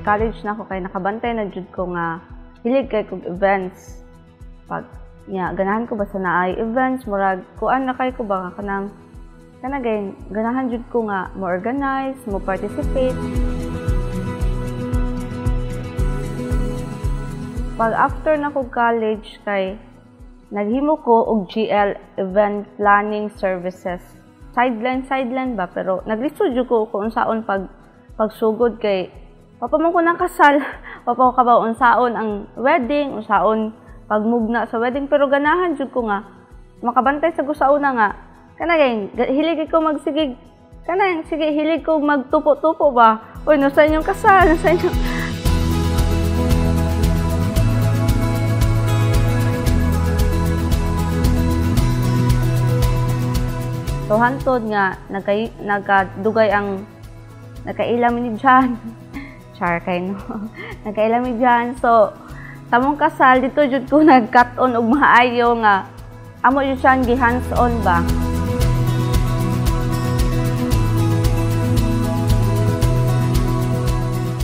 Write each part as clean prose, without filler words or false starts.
college na ako kay nakabantay na jud ko nga hilig kay kog events. Pag ganahan ko ba sa naay events, murag kuan na kay ko ba kanang ganahan jud ko nga mo organize, mo participate. Pag after na kog college kay naghimo ko og GL Event Planning Services. Sideline ba pero naglisod jud ko kung unsaon pagsugod kay papa man ko nang kasal, papa ko kabaw unsaon ang wedding, unsaon pagmugna sa wedding, pero ganahan jud ko nga makabantay sa gusauna nga hilig ko magsigig hilig ko magtupo-tupo ba. Uy, no sa inyong kasal, no sa inyong so hantod nga nagdugay ang nagkailam ni Jan. Char kay no. Nagkailam ni Jan. So tamong kasal dito jud ko nag-cut-on og maayo nga amo jud siya gi hands-on ba.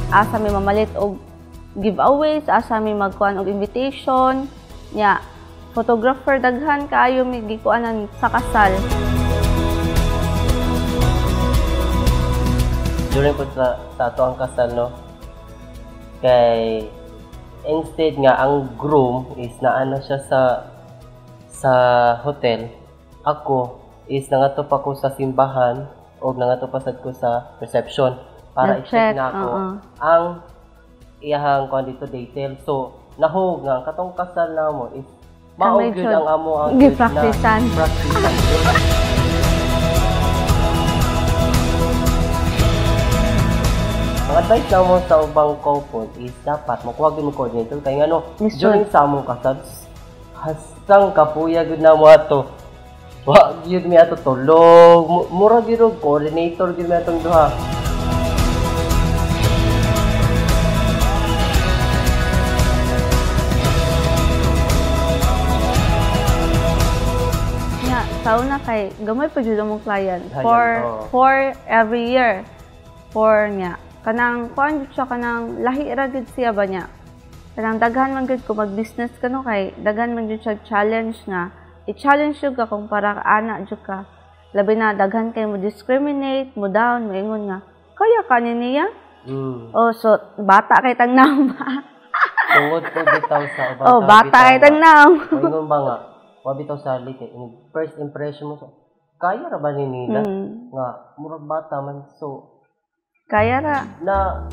Asa mi mamalit og giveaways, asa mi magkuan og invitation nya photographer daghan kaayo mi gikuanan sa kasal. During po sa ato ang kasal, no, kay instead nga ang groom is naano siya sa hotel, ako is nangato pa ko sa simbahan o nangato pa sad ko sa reception para i-check na ako ang iyahang kuan dito detail. So nahog nga katong kasal namo is mao gyud ang amo ang gi-practicean. Ang advice na mo sa ubang couple is dapat makuha gyud mo coordinator kay ngano during sa among kasal hasang kapuya gyud na mo ato. Wa gyud mi ato tulog, mura gyud coordinator gyud mi atong duha. Sa una kay gamay pa jud among client for every year. For nya kanang kuan jud siya kanang lahi ra gid siya ba nya. Kanang daghan man gid ko mag-business kano kay daghan man jud siya challenge nga. I-challenge jud ka kung para ana jud ka. Labi na daghan kay mo discriminate, mo down, mo ingon nga kaya ka niya. Oh, so bata kay tang naam. Tungod ko bitaw sa ubang oh, bata kay tang naam. Ingon ba nga wa bitaw sa lik first impression mo so kaya ra ba ni nila nga murag bata man so kaya ra na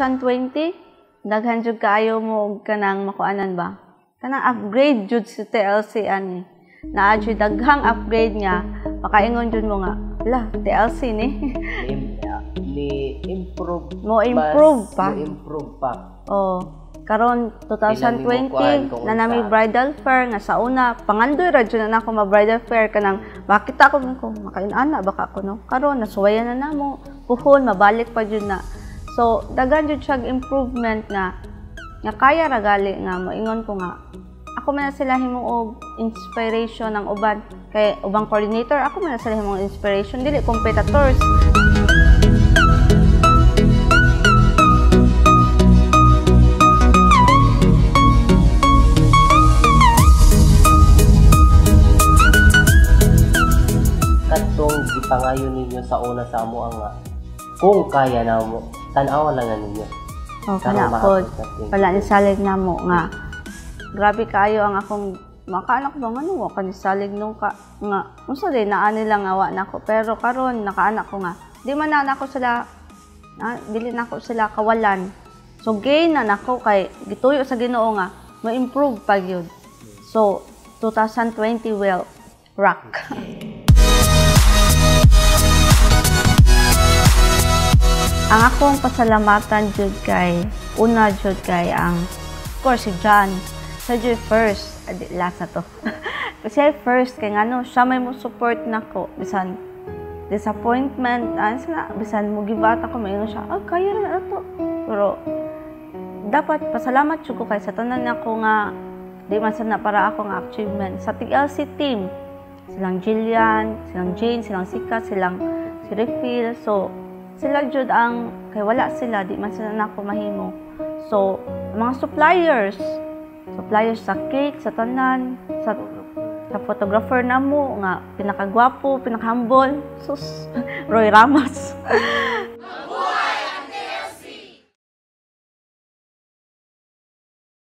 2020 daghan jud kaayo mo og kanang makuanan ba, kanang upgrade jud si TLC ani. Naa jud daghang upgrade nga makaingon jud mo nga la TLC ni improve mo improve pa. Oh, karon Kailan 2020 mo kuhaan kung na nami unsa? bridal fair nga sa una pangandoy ra jud na ako ma bridal fair kanang bakit ako makain-ana baka ako no. Karon nasuwayan na namo puhon mabalik pa jud na. So daghan jud siya improvement nga kaya ra gali nga moingon ko nga ako man na sila himong og inspiration ng uban kay ubang coordinator ako man na sila himong inspiration dili competitors. Katong gipangayon ninyo sa una sa amo nga kung kaya na mo tan-awa lang na ninyo. Oh, Karong kana pod. maabot natin. Wala ni salig namo nga grabe kayo ang akong makaanak ba ngano wa kanisalig nung ka nga unsa day naa nila nga wa nako pero karon nakaanak ko nga di man na nako sila dili nako sila kawalan. So gain na nako kay gituyo sa Ginoo nga ma-improve pa gyud. So 2020 will rock. Ang akong pasalamatan jud kay una jud kay ang of course si John. Sa jud first, last na to. Kasi first kay ngano siya may mo support nako bisan disappointment bisan mo give out ako mayon siya. Kaya ra to. Pero dapat pasalamat jud ko kay sa tanan nako nga di man sana para ako nga achievement sa TLC team. Silang Jillian, silang Jane, silang Sika, silang si Refill. So sila jud ang kay wala sila di man sila nako mahimo. So mga suppliers sa cake, sa tanan, sa photographer namo nga pinakagwapo, pinakahumble, sus Roy Ramos.